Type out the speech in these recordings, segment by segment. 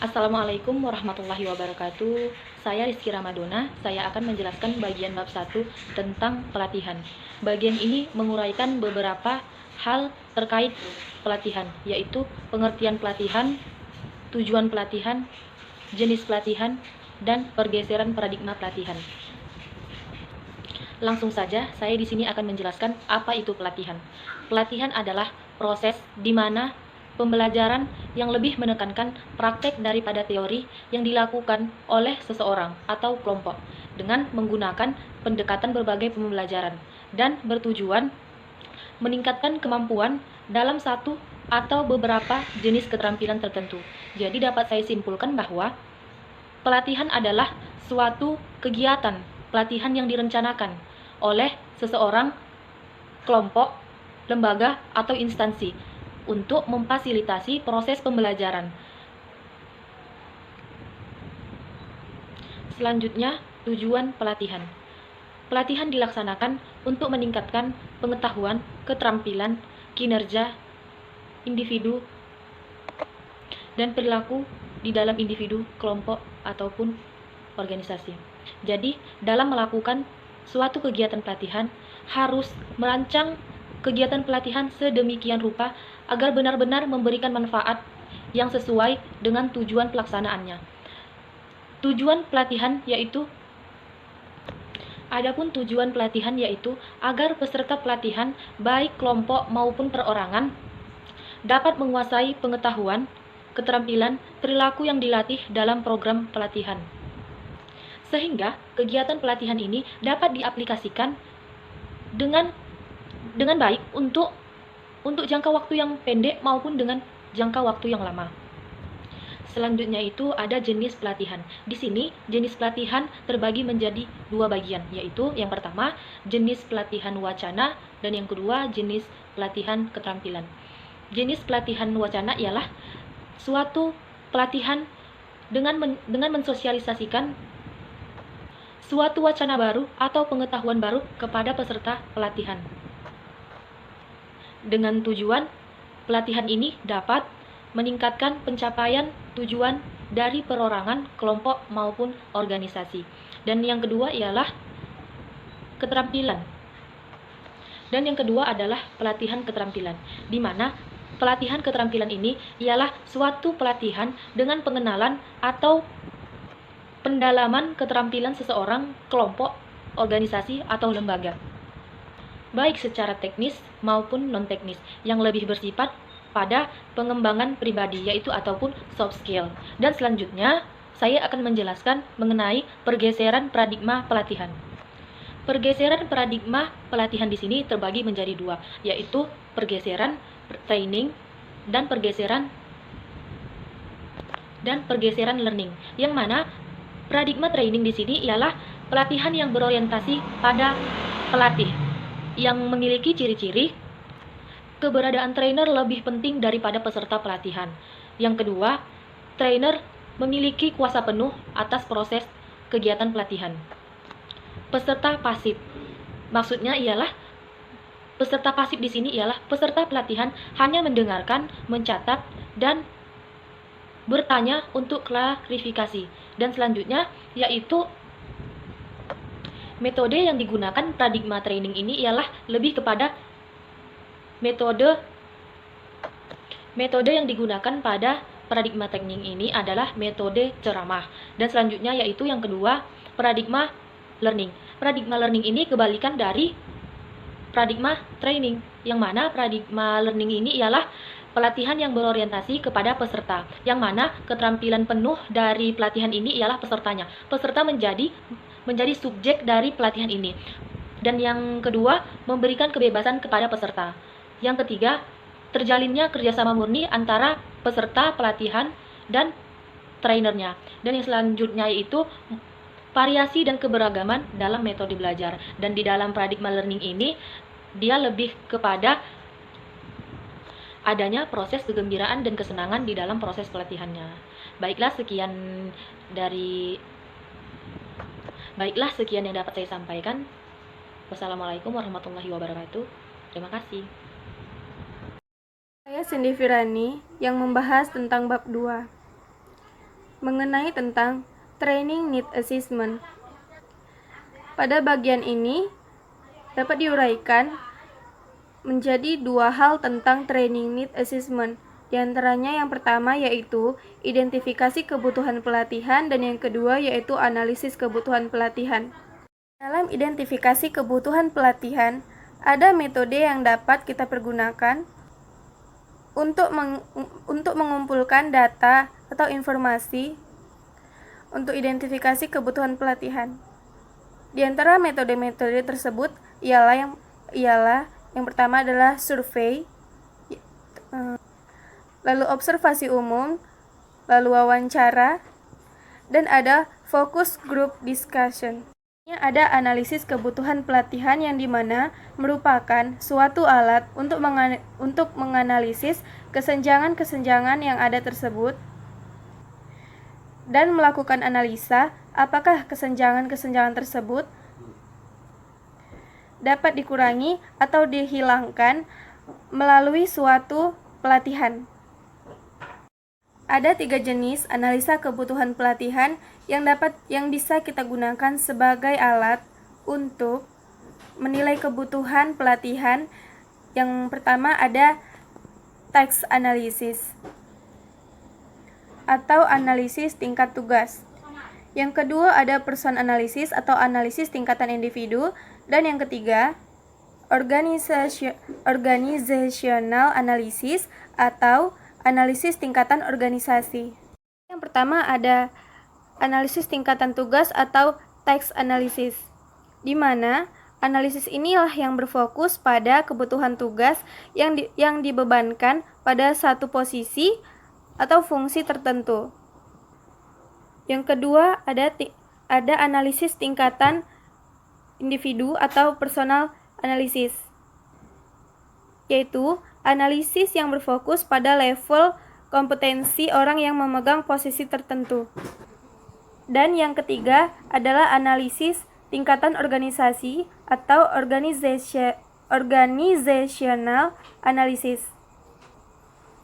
Assalamualaikum warahmatullahi wabarakatuh. Saya Rizky Ramadona. Saya akan menjelaskan bagian bab 1 tentang pelatihan. Bagian ini menguraikan beberapa hal terkait pelatihan, yaitu pengertian pelatihan, tujuan pelatihan, jenis pelatihan, dan pergeseran paradigma pelatihan. Langsung saja, saya di sini akan menjelaskan apa itu pelatihan. Pelatihan adalah proses di mana pembelajaran yang lebih menekankan praktek daripada teori yang dilakukan oleh seseorang atau kelompok dengan menggunakan pendekatan berbagai pembelajaran dan bertujuan meningkatkan kemampuan dalam satu atau beberapa jenis keterampilan tertentu. Jadi dapat saya simpulkan bahwa pelatihan adalah suatu kegiatan pelatihan yang direncanakan oleh seseorang, kelompok, lembaga, atau instansi untuk memfasilitasi proses pembelajaran. Selanjutnya, tujuan pelatihan. Pelatihan dilaksanakan untuk meningkatkan pengetahuan, keterampilan, kinerja individu, dan perilaku di dalam individu, kelompok, ataupun organisasi. Jadi, dalam melakukan suatu kegiatan pelatihan, harus merancang kegiatan pelatihan sedemikian rupa agar benar-benar memberikan manfaat yang sesuai dengan tujuan pelaksanaannya. Tujuan pelatihan yaitu agar peserta pelatihan, baik kelompok maupun perorangan, dapat menguasai pengetahuan, keterampilan, perilaku yang dilatih dalam program pelatihan. Sehingga kegiatan pelatihan ini dapat diaplikasikan dengan baik untuk jangka waktu yang pendek maupun dengan jangka waktu yang lama. Selanjutnya itu ada jenis pelatihan. Di sini jenis pelatihan terbagi menjadi dua bagian, yaitu yang pertama jenis pelatihan wacana dan yang kedua jenis pelatihan keterampilan. Jenis pelatihan wacana ialah suatu pelatihan dengan mensosialisasikan suatu wacana baru atau pengetahuan baru kepada peserta pelatihan. Dengan tujuan, pelatihan ini dapat meningkatkan pencapaian tujuan dari perorangan, kelompok, maupun organisasi. Dan yang kedua ialah keterampilan. Dan yang kedua adalah pelatihan keterampilan, di mana pelatihan keterampilan ini ialah suatu pelatihan dengan pengenalan atau pendalaman keterampilan seseorang, kelompok, organisasi, atau lembaga, baik secara teknis maupun non-teknis, yang lebih bersifat pada pengembangan pribadi, yaitu ataupun soft skill. Dan selanjutnya, saya akan menjelaskan mengenai pergeseran paradigma pelatihan. Pergeseran paradigma pelatihan di sini terbagi menjadi dua, yaitu pergeseran training dan pergeseran learning, yang mana paradigma training di sini ialah pelatihan yang berorientasi pada pelatih yang memiliki ciri-ciri keberadaan trainer lebih penting daripada peserta pelatihan. Yang kedua, trainer memiliki kuasa penuh atas proses kegiatan pelatihan. Peserta pasif. Maksudnya ialah peserta pasif di sini ialah peserta pelatihan hanya mendengarkan, mencatat, dan bertanya untuk klarifikasi. Dan selanjutnya yaitu metode yang digunakan paradigma training ini ialah lebih kepada metode yang digunakan pada paradigma training ini adalah metode ceramah. Dan selanjutnya yaitu yang kedua, paradigma learning. Paradigma learning ini kebalikan dari paradigma training, yang mana paradigma learning ini ialah pelatihan yang berorientasi kepada peserta, yang mana keterampilan penuh dari pelatihan ini ialah pesertanya. Peserta menjadi subjek dari pelatihan ini. Dan yang kedua, memberikan kebebasan kepada peserta. Yang ketiga, terjalinnya kerjasama murni antara peserta pelatihan dan trainernya. Dan yang selanjutnya yaitu variasi dan keberagaman dalam metode belajar. Dan di dalam paradigma learning ini, dia lebih kepada adanya proses kegembiraan dan kesenangan di dalam proses pelatihannya. Baiklah sekian yang dapat saya sampaikan. Wassalamualaikum warahmatullahi wabarakatuh. Terima kasih. Saya Cindy Firani yang membahas tentang bab 2. mengenai tentang Training Need Assessment. Pada bagian ini dapat diuraikan menjadi dua hal tentang Training Need Assessment. Di antaranya yang pertama yaitu identifikasi kebutuhan pelatihan dan yang kedua yaitu analisis kebutuhan pelatihan. Dalam identifikasi kebutuhan pelatihan, ada metode yang dapat kita pergunakan untuk mengumpulkan data atau informasi untuk identifikasi kebutuhan pelatihan. Di antara metode-metode tersebut ialah yang pertama adalah survei, lalu observasi umum, lalu wawancara, dan ada focus group discussion. Ada analisis kebutuhan pelatihan yang dimana merupakan suatu alat untuk menganalisis kesenjangan-kesenjangan yang ada tersebut dan melakukan analisa apakah kesenjangan-kesenjangan tersebut dapat dikurangi atau dihilangkan melalui suatu pelatihan. Ada 3 jenis analisa kebutuhan pelatihan yang bisa kita gunakan sebagai alat untuk menilai kebutuhan pelatihan. Yang pertama ada task analysis atau analisis tingkat tugas. Yang kedua ada person analysis atau analisis tingkatan individu, dan yang ketiga organizational analysis atau analisis tingkatan organisasi. Yang pertama ada analisis tingkatan tugas atau task analysis, di mana analisis inilah yang berfokus pada kebutuhan tugas yang dibebankan pada satu posisi atau fungsi tertentu. Yang kedua ada analisis tingkatan individu atau personal analysis, yaitu analisis yang berfokus pada level kompetensi orang yang memegang posisi tertentu. Dan yang ketiga adalah analisis tingkatan organisasi atau organizational analysis,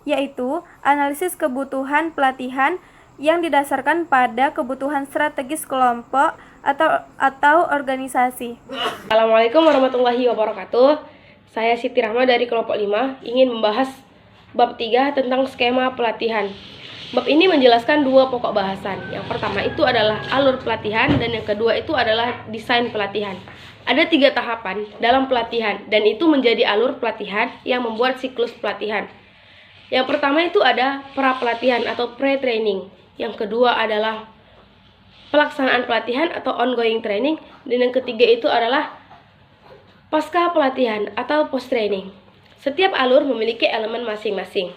yaitu analisis kebutuhan pelatihan yang didasarkan pada kebutuhan strategis kelompok atau organisasi. Assalamualaikum warahmatullahi wabarakatuh. Saya Siti Rahma dari kelompok 5 ingin membahas bab 3 tentang skema pelatihan. Bab ini menjelaskan 2 pokok bahasan. Yang pertama itu adalah alur pelatihan dan yang kedua itu adalah desain pelatihan. Ada 3 tahapan dalam pelatihan dan itu menjadi alur pelatihan yang membuat siklus pelatihan. Yang pertama itu ada pra-pelatihan atau pre-training. Yang kedua adalah pelaksanaan pelatihan atau ongoing training, dan yang ketiga itu adalah pasca pelatihan atau post training. Setiap alur memiliki elemen masing-masing.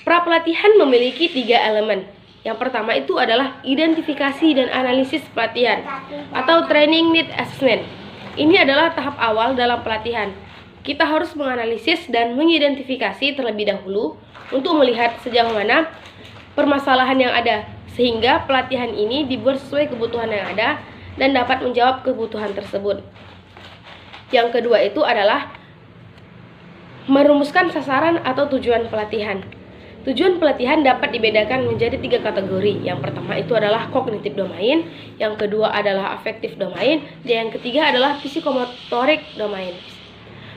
Pra pelatihan memiliki 3 elemen. Yang pertama itu adalah identifikasi dan analisis pelatihan atau training need assessment. Ini adalah tahap awal dalam pelatihan. Kita harus menganalisis dan mengidentifikasi terlebih dahulu untuk melihat sejauh mana permasalahan yang ada, sehingga pelatihan ini dibuat sesuai kebutuhan yang ada dan dapat menjawab kebutuhan tersebut. Yang kedua itu adalah merumuskan sasaran atau tujuan pelatihan. Tujuan pelatihan dapat dibedakan menjadi 3 kategori. Yang pertama itu adalah kognitif domain, yang kedua adalah afektif domain, dan yang ketiga adalah psikomotorik domain.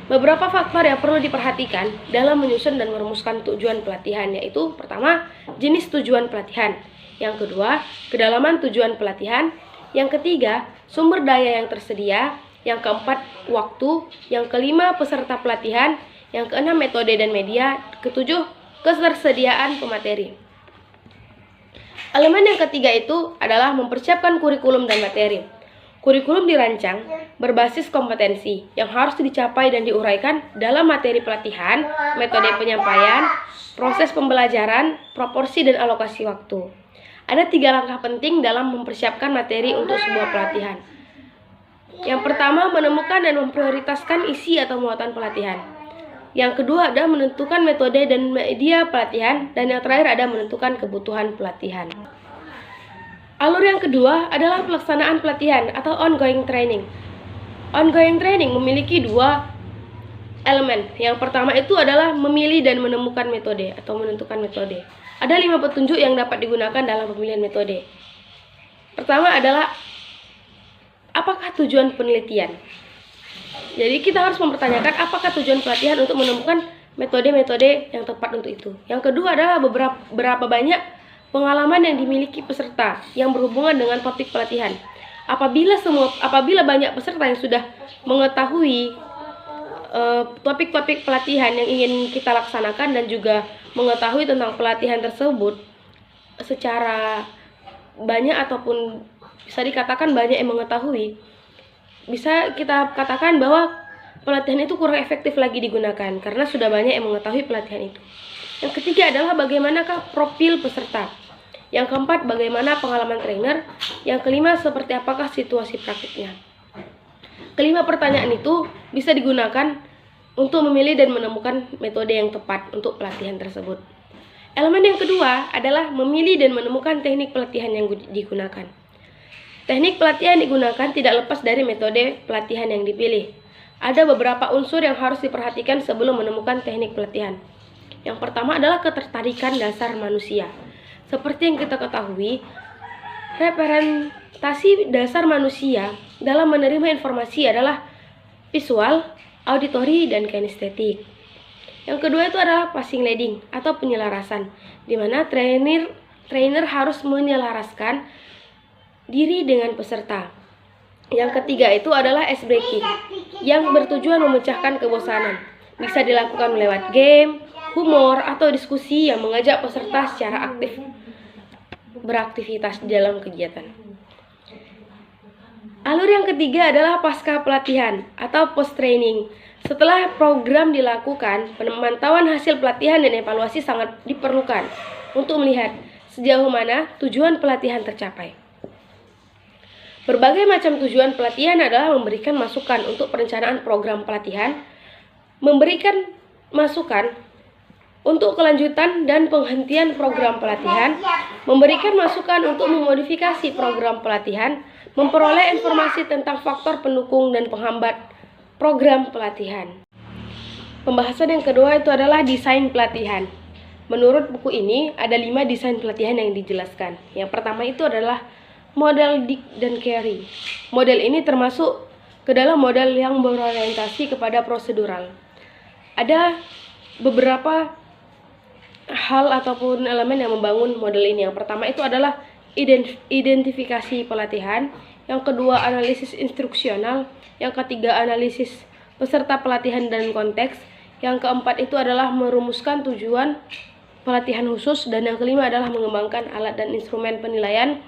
Beberapa faktor yang perlu diperhatikan dalam menyusun dan merumuskan tujuan pelatihan, yaitu pertama, jenis tujuan pelatihan, yang kedua, kedalaman tujuan pelatihan, yang ketiga, sumber daya yang tersedia, yang keempat, waktu, yang kelima, peserta pelatihan, yang keenam, metode dan media, ketujuh, ketersediaan pemateri. Elemen yang ketiga itu adalah mempersiapkan kurikulum dan materi. Kurikulum dirancang berbasis kompetensi yang harus dicapai dan diuraikan dalam materi pelatihan, metode penyampaian, proses pembelajaran, proporsi dan alokasi waktu. Ada 3 langkah penting dalam mempersiapkan materi untuk sebuah pelatihan. Yang pertama, menemukan dan memprioritaskan isi atau muatan pelatihan. Yang kedua ada menentukan metode dan media pelatihan, dan yang terakhir ada menentukan kebutuhan pelatihan. Alur yang kedua adalah pelaksanaan pelatihan atau ongoing training. Ongoing training memiliki 2 elemen. Yang pertama itu adalah memilih dan menemukan metode atau menentukan metode. Ada 5 petunjuk yang dapat digunakan dalam pemilihan metode. Pertama adalah, apakah tujuan penelitian? Jadi kita harus mempertanyakan apakah tujuan pelatihan untuk menemukan metode-metode yang tepat untuk itu. Yang kedua adalah berapa banyak pengalaman yang dimiliki peserta yang berhubungan dengan topik pelatihan. Apabila banyak peserta yang sudah mengetahui topik-topik pelatihan yang ingin kita laksanakan dan juga mengetahui tentang pelatihan tersebut secara banyak ataupun bisa dikatakan banyak yang mengetahui, bisa kita katakan bahwa pelatihan itu kurang efektif lagi digunakan karena sudah banyak yang mengetahui pelatihan itu. Yang ketiga adalah bagaimanakah profil peserta. Yang keempat, bagaimana pengalaman trainer. Yang kelima, seperti apakah situasi praktiknya. Kelima pertanyaan itu bisa digunakan untuk memilih dan menemukan metode yang tepat untuk pelatihan tersebut. Elemen yang kedua adalah memilih dan menemukan teknik pelatihan yang digunakan. Teknik pelatihan digunakan tidak lepas dari metode pelatihan yang dipilih. Ada beberapa unsur yang harus diperhatikan sebelum menemukan teknik pelatihan. Yang pertama adalah ketertarikan dasar manusia. Seperti yang kita ketahui, representasi dasar manusia dalam menerima informasi adalah visual, auditori, dan kinestetik. Yang kedua itu adalah passing leading atau penyelarasan, di mana trainer harus menyelaraskan diri dengan peserta. Yang ketiga itu adalah ice breaking, yang bertujuan memecahkan kebosanan. Bisa dilakukan lewat game, humor, atau diskusi yang mengajak peserta secara aktif beraktivitas di dalam kegiatan. Alur yang ketiga adalah pasca pelatihan atau post training. Setelah program dilakukan, pemantauan hasil pelatihan dan evaluasi sangat diperlukan untuk melihat sejauh mana tujuan pelatihan tercapai. Berbagai macam tujuan pelatihan adalah memberikan masukan untuk perencanaan program pelatihan, memberikan masukan untuk kelanjutan dan penghentian program pelatihan, memberikan masukan untuk memodifikasi program pelatihan, memperoleh informasi tentang faktor pendukung dan penghambat program pelatihan. Pembahasan yang kedua itu adalah desain pelatihan. Menurut buku ini, ada 5 desain pelatihan yang dijelaskan. Yang pertama itu adalah model Dick dan Carey. Model ini termasuk ke dalam model yang berorientasi kepada prosedural. Ada beberapa hal ataupun elemen yang membangun model ini. Yang pertama itu adalah identifikasi pelatihan, yang kedua analisis instruksional, yang ketiga analisis peserta pelatihan dan konteks, yang keempat itu adalah merumuskan tujuan pelatihan khusus, dan yang kelima adalah mengembangkan alat dan instrumen penilaian,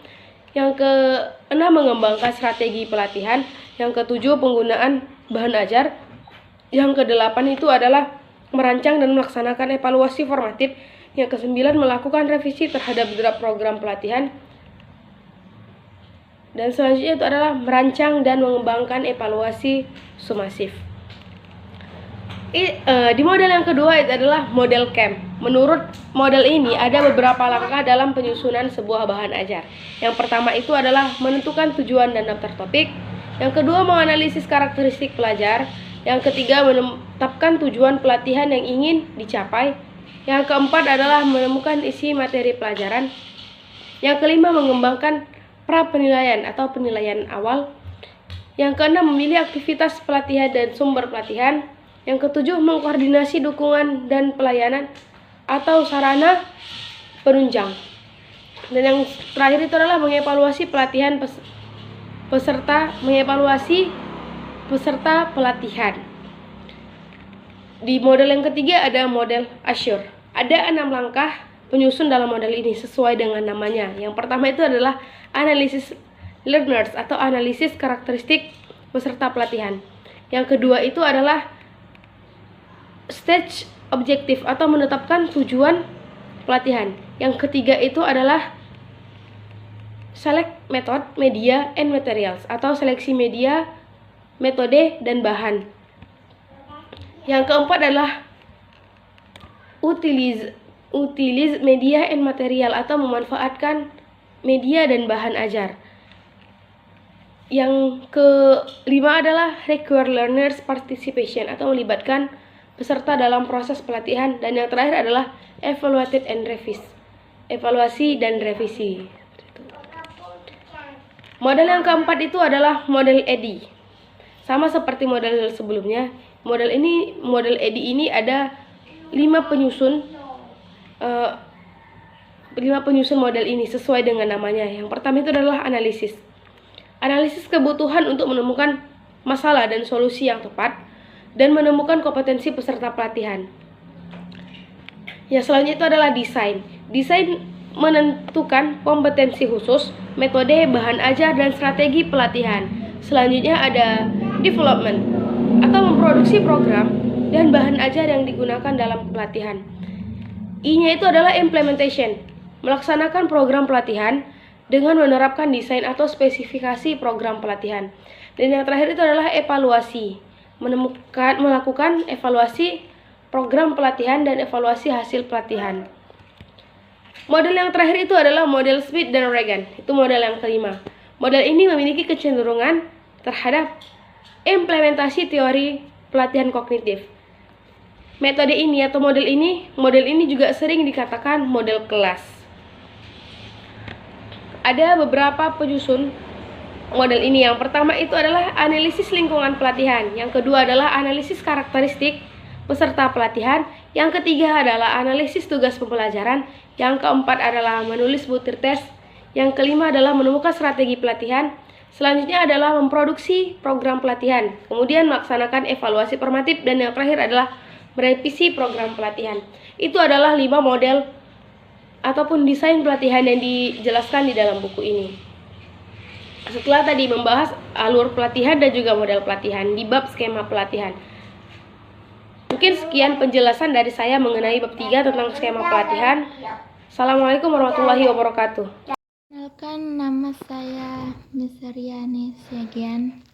yang keenam mengembangkan strategi pelatihan, yang ketujuh penggunaan bahan ajar, yang kedelapan itu adalah merancang dan melaksanakan evaluasi formatif, yang kesembilan melakukan revisi terhadap draft program pelatihan, dan selanjutnya itu adalah merancang dan mengembangkan evaluasi sumasif. Di model yang kedua itu adalah model camp. Menurut model ini ada beberapa langkah dalam penyusunan sebuah bahan ajar. Yang pertama itu adalah menentukan tujuan dan daftar topik. Yang kedua menganalisis karakteristik pelajar. Yang ketiga menetapkan tujuan pelatihan yang ingin dicapai. Yang keempat adalah menemukan isi materi pelajaran. Yang kelima mengembangkan pra penilaian atau penilaian awal. Yang keenam memilih aktivitas pelatihan dan sumber pelatihan. Yang ketujuh mengkoordinasi dukungan dan pelayanan atau sarana penunjang. Dan yang terakhir itu adalah mengevaluasi pelatihan mengevaluasi peserta pelatihan. Di model yang ketiga ada model Assure. Ada 6 langkah penyusun dalam model ini sesuai dengan namanya. Yang pertama itu adalah analisis learners atau analisis karakteristik peserta pelatihan. Yang kedua itu adalah stage objektif atau menetapkan tujuan pelatihan. Yang ketiga itu adalah select method, media, and materials atau seleksi media, metode, dan bahan. Yang keempat adalah utilize media and material atau memanfaatkan media dan bahan ajar. Yang kelima adalah require learners participation atau melibatkan peserta dalam proses pelatihan, dan yang terakhir adalah evaluated and revise. evaluasi, dan revisi. Model yang keempat itu adalah model EDI. Sama seperti model sebelumnya, model EDI ini ada 5 penyusun 5 penyusun model ini sesuai dengan namanya. Yang pertama itu adalah analisis. Analisis kebutuhan untuk menemukan masalah dan solusi yang tepat dan menemukan kompetensi peserta pelatihan. Yang selanjutnya itu adalah desain. Desain menentukan kompetensi khusus, metode, bahan ajar, dan strategi pelatihan. Selanjutnya ada development atau memproduksi program dan bahan ajar yang digunakan dalam pelatihan. I-nya itu adalah implementation, melaksanakan program pelatihan dengan menerapkan desain atau spesifikasi program pelatihan. Dan yang terakhir itu adalah evaluasi, melakukan evaluasi program pelatihan dan evaluasi hasil pelatihan. Model yang terakhir itu adalah model Smith dan Regan. Itu model yang kelima. Model ini memiliki kecenderungan terhadap implementasi teori pelatihan kognitif. Metode ini atau model ini juga sering dikatakan model kelas. Ada beberapa penyusun model ini. Yang pertama itu adalah analisis lingkungan pelatihan. Yang kedua adalah analisis karakteristik peserta pelatihan. Yang ketiga adalah analisis tugas pembelajaran. Yang keempat adalah menulis butir tes. Yang kelima adalah menemukan strategi pelatihan. Selanjutnya adalah memproduksi program pelatihan. Kemudian melaksanakan evaluasi formatif. Dan yang terakhir adalah merevisi program pelatihan. Itu adalah 5 model ataupun desain pelatihan yang dijelaskan di dalam buku ini. Setelah tadi membahas alur pelatihan dan juga model pelatihan di bab skema pelatihan. Mungkin sekian penjelasan dari saya mengenai bab 3 tentang skema pelatihan. Assalamualaikum warahmatullahi wabarakatuh. Perkenalkan, nama saya Nisariani Syagian.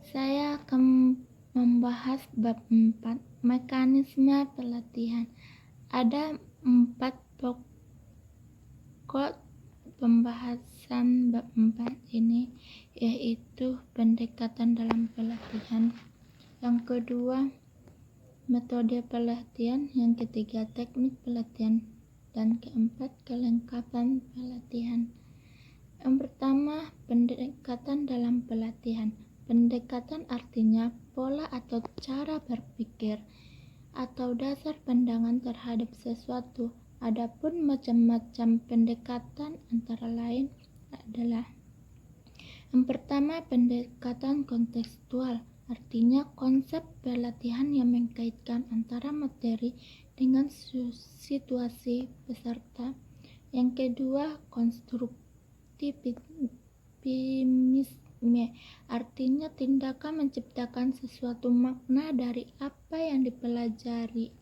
Saya akan membahas bab 4, mekanisme pelatihan. Ada 4 pokok pembahasan bab 4 ini, yaitu pendekatan dalam pelatihan. Yang kedua, metode pelatihan. Yang ketiga, teknik pelatihan. Dan keempat, kelengkapan pelatihan. Yang pertama, pendekatan dalam pelatihan. Pendekatan artinya pola atau cara berpikir atau dasar pandangan terhadap sesuatu. Adapun macam-macam pendekatan antara lain adalah: yang pertama, pendekatan kontekstual. Artinya konsep pelatihan yang mengkaitkan antara materi dengan situasi peserta. Yang kedua, konstruktivisme. Artinya tindakan menciptakan sesuatu makna dari apa yang dipelajari.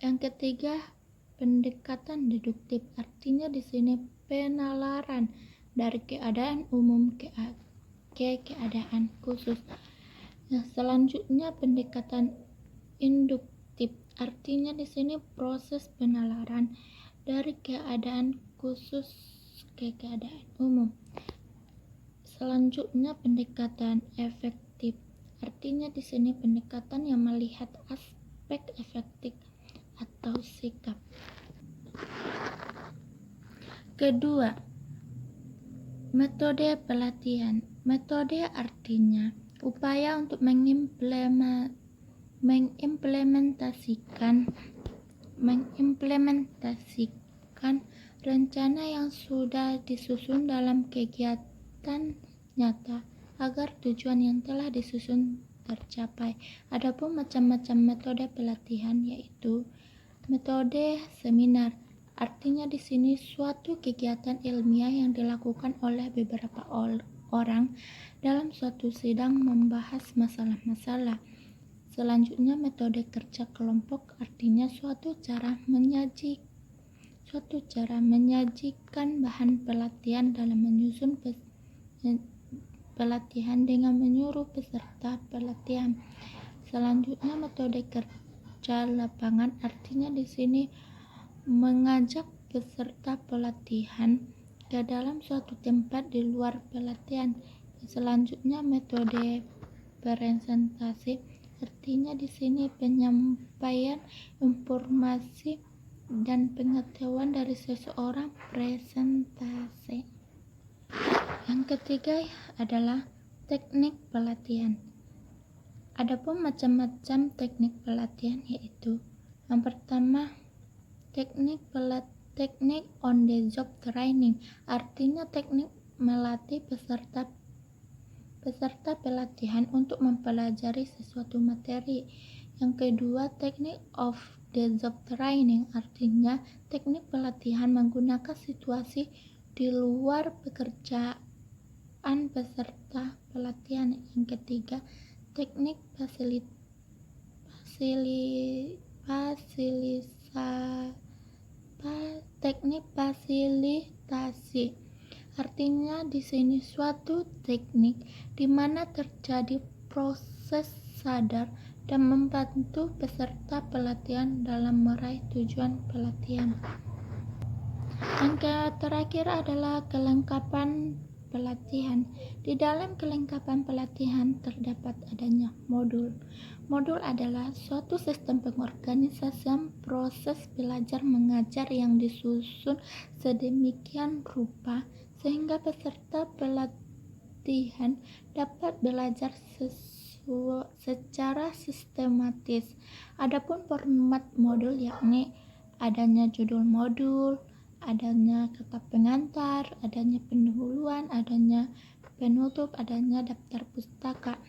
Yang ketiga, pendekatan deduktif. Artinya di sini penalaran dari keadaan umum ke keadaan khusus. Nah, selanjutnya pendekatan induktif. Artinya di sini proses penalaran dari keadaan khusus ke keadaan umum. Selanjutnya pendekatan efektif. Artinya di sini pendekatan yang melihat aspek efektif atau sikap. Kedua, metode pelatihan. Metode artinya upaya untuk mengimplementasikan rencana yang sudah disusun dalam kegiatan nyata agar tujuan yang telah disusun tercapai. Adapun macam-macam metode pelatihan yaitu metode seminar. Artinya di sini suatu kegiatan ilmiah yang dilakukan oleh beberapa orang dalam suatu sidang membahas masalah-masalah. Selanjutnya metode kerja kelompok. Artinya suatu cara menyajikan bahan pelatihan dalam menyusun pelatihan dengan menyuruh peserta pelatihan. Selanjutnya metode kerja lapangan. Artinya di sini mengajak peserta pelatihan ke dalam suatu tempat di luar pelatihan. Selanjutnya metode presentasi. Artinya di sini penyampaian informasi dan pengetahuan dari seseorang presentasi. Yang ketiga adalah teknik pelatihan. Adapun macam-macam teknik pelatihan yaitu yang pertama teknik on the job training, artinya teknik melatih peserta pelatihan untuk mempelajari sesuatu materi. Yang kedua, teknik of the job training, artinya teknik pelatihan menggunakan situasi di luar pekerjaan peserta pelatihan. Yang ketiga, teknik fasilitasi. Artinya di sini suatu teknik di mana terjadi proses sadar dan membantu peserta pelatihan dalam meraih tujuan pelatihan. Yang terakhir adalah kelengkapan pelatihan. Di dalam kelengkapan pelatihan terdapat adanya modul. Modul adalah suatu sistem pengorganisasian proses belajar mengajar yang disusun sedemikian rupa sehingga peserta pelatihan dapat belajar secara sistematis. Adapun format modul yakni adanya judul modul, adanya kata pengantar, adanya pendahuluan, adanya penutup, adanya daftar pustaka.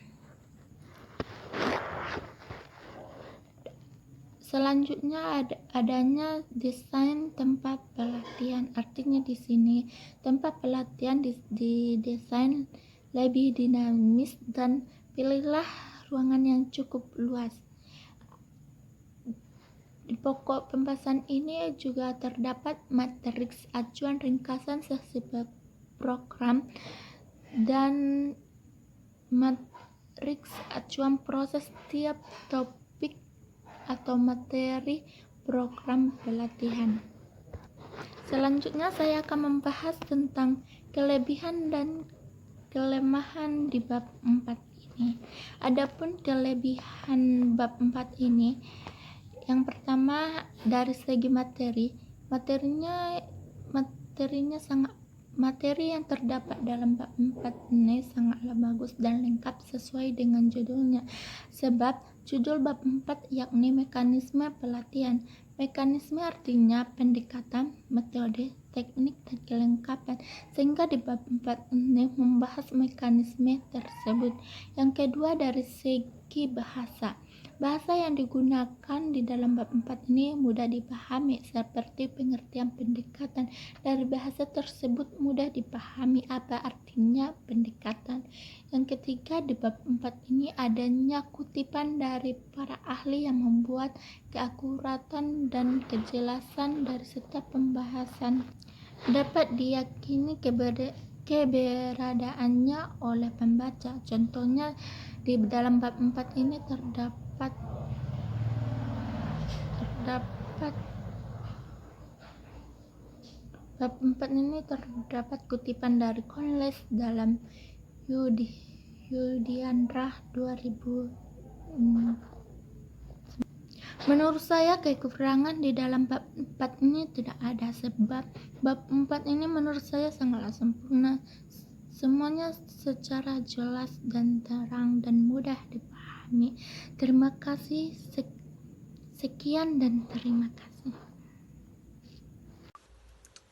Selanjutnya adanya desain tempat pelatihan. Artinya di sini tempat pelatihan didesain lebih dinamis dan pilihlah ruangan yang cukup luas. Di pokok pembahasan ini juga terdapat matriks acuan ringkasan sesi program dan matriks acuan proses tiap topik atau materi program pelatihan. Selanjutnya saya akan membahas tentang kelebihan dan kelemahan di bab 4 ini. Adapun kelebihan bab 4 ini, yang pertama dari segi materi yang terdapat dalam bab 4 ini sangatlah bagus dan lengkap sesuai dengan judulnya. Sebab judul bab 4 yakni mekanisme pelatihan. Mekanisme artinya pendekatan, metode, teknik, dan kelengkapan. Sehingga di bab 4 ini membahas mekanisme tersebut. Yang kedua dari segi bahasa. Bahasa yang digunakan di dalam bab 4 ini mudah dipahami, seperti pengertian pendekatan. Dari bahasa tersebut mudah dipahami apa artinya pendekatan. Yang ketiga, di bab 4 ini adanya kutipan dari para ahli yang membuat keakuratan dan kejelasan dari setiap pembahasan dapat diyakini keberadaannya oleh pembaca. Contohnya di dalam bab 4 ini terdapat bab 4 ini terdapat kutipan dari Conless dalam Yudianrah 2000. Menurut saya kekurangan di dalam bab 4 ini tidak ada, sebab bab 4 ini menurut saya sangatlah sempurna. Semuanya secara jelas dan terang dan mudah dipahami. Terima kasih. Sekian dan terima kasih.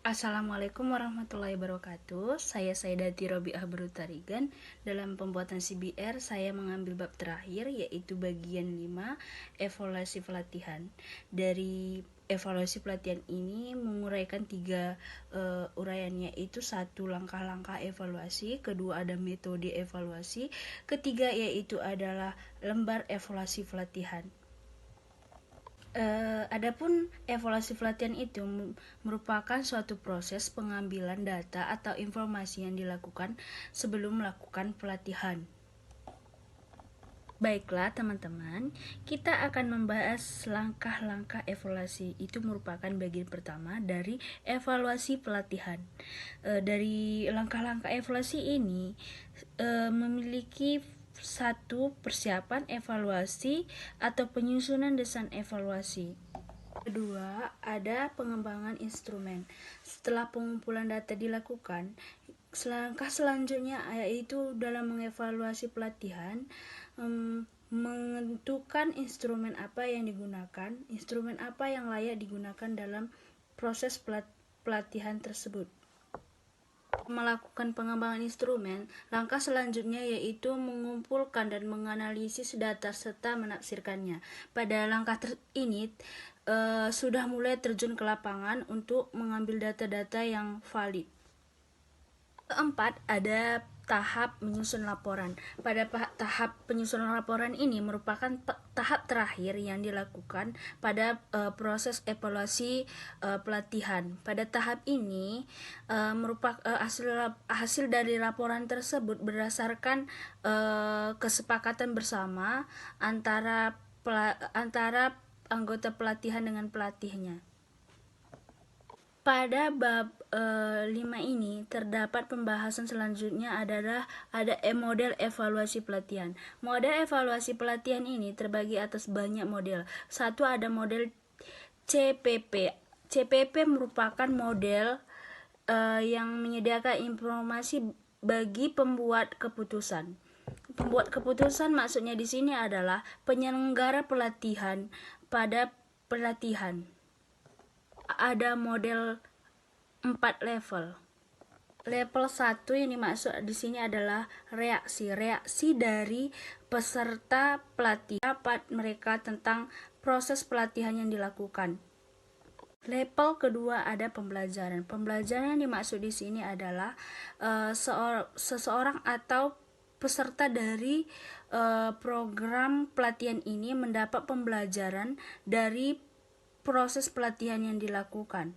Assalamualaikum warahmatullahi wabarakatuh. Saya Saidati Robiah Berutarigan. Dalam pembuatan CBR saya mengambil bab terakhir yaitu bagian 5 evaluasi pelatihan. Dari evaluasi pelatihan ini menguraikan 3 uraian, yaitu 1 langkah-langkah evaluasi, kedua ada metode evaluasi, ketiga yaitu adalah lembar evaluasi pelatihan. Adapun evaluasi pelatihan itu merupakan suatu proses pengambilan data atau informasi yang dilakukan sebelum melakukan pelatihan. Baiklah teman-teman, kita akan membahas langkah-langkah evaluasi. Itu merupakan bagian pertama dari evaluasi pelatihan. Dari langkah-langkah evaluasi ini memiliki 1. Persiapan evaluasi atau penyusunan desain evaluasi. Kedua, ada pengembangan instrumen. Setelah pengumpulan data dilakukan, langkah selanjutnya yaitu dalam mengevaluasi pelatihan, menentukan instrumen apa yang digunakan, instrumen apa yang layak digunakan dalam proses pelatihan tersebut. Melakukan pengembangan instrumen, langkah selanjutnya yaitu mengumpulkan dan menganalisis data serta menafsirkannya. Pada langkah ini sudah mulai terjun ke lapangan untuk mengambil data-data yang valid. Keempat, ada tahap menyusun laporan. Pada tahap penyusunan laporan ini merupakan tahap terakhir yang dilakukan pada proses evaluasi pelatihan. Pada tahap ini merupakan hasil dari laporan tersebut berdasarkan kesepakatan bersama antara anggota pelatihan dengan pelatihnya. Pada bab 5 ini terdapat pembahasan selanjutnya adalah ada model evaluasi pelatihan. Model evaluasi pelatihan ini terbagi atas banyak model. Satu, ada model CPP. CPP merupakan model yang menyediakan informasi bagi pembuat keputusan. Pembuat keputusan maksudnya di sini adalah penyelenggara pelatihan pada pelatihan. Ada model 4 level. Level 1 yang dimaksud di sini adalah reaksi dari peserta pelatihan dapat mereka tentang proses pelatihan yang dilakukan. Level kedua ada pembelajaran. Pembelajaran yang dimaksud di sini adalah seseorang atau peserta dari program pelatihan ini mendapat pembelajaran dari proses pelatihan yang dilakukan.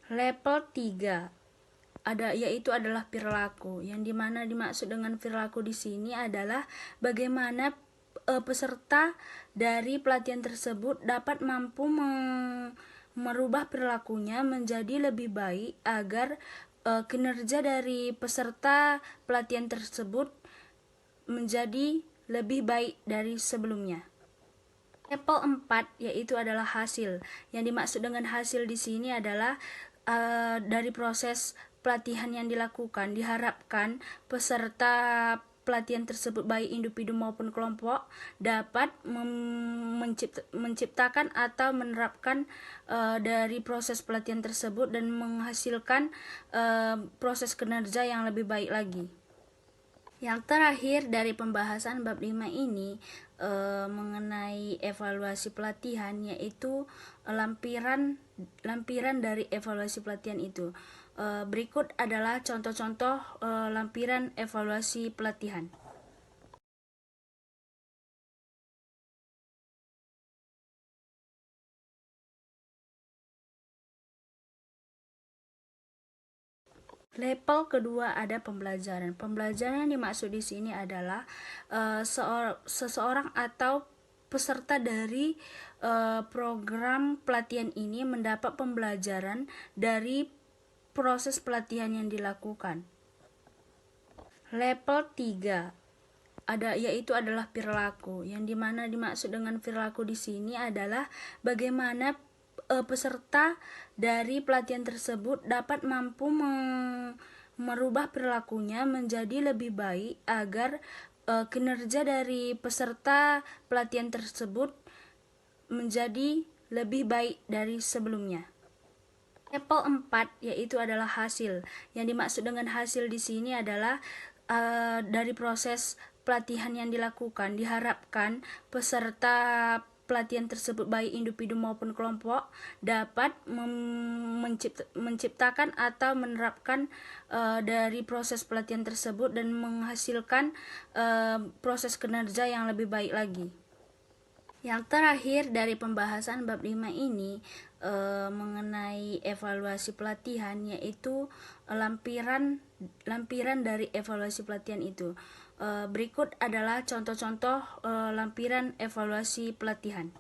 Level 3 yaitu adalah perilaku, yang dimana dimaksud dengan perilaku di sini adalah bagaimana peserta dari pelatihan tersebut dapat mampu merubah perilakunya menjadi lebih baik agar kinerja dari peserta pelatihan tersebut menjadi lebih baik dari sebelumnya. Level 4 yaitu adalah hasil. Yang dimaksud dengan hasil di sini adalah dari proses pelatihan yang dilakukan, diharapkan peserta pelatihan tersebut baik individu maupun kelompok dapat menciptakan atau menerapkan dari proses pelatihan tersebut dan menghasilkan proses kinerja yang lebih baik lagi. Yang terakhir dari pembahasan bab 5 ini mengenai evaluasi pelatihan, yaitu lampiran dari evaluasi pelatihan itu. Berikut adalah contoh-contoh lampiran evaluasi pelatihan. Level kedua ada pembelajaran. Pembelajaran yang dimaksud di sini adalah seseorang atau peserta dari program pelatihan ini mendapat pembelajaran dari proses pelatihan yang dilakukan. Level 3 yaitu adalah perilaku, yang dimana dimaksud dengan perilaku di sini adalah bagaimana peserta dari pelatihan tersebut dapat mampu merubah perilakunya menjadi lebih baik agar kinerja dari peserta pelatihan tersebut menjadi lebih baik dari sebelumnya. Level 4 yaitu adalah hasil. Yang dimaksud dengan hasil di sini adalah dari proses pelatihan yang dilakukan, diharapkan peserta pelatihan tersebut baik individu maupun kelompok dapat menciptakan atau menerapkan dari proses pelatihan tersebut dan menghasilkan proses kinerja yang lebih baik lagi. Yang terakhir dari pembahasan bab 5 ini mengenai evaluasi pelatihan, yaitu lampiran dari evaluasi pelatihan itu. Berikut adalah contoh-contoh lampiran evaluasi pelatihan.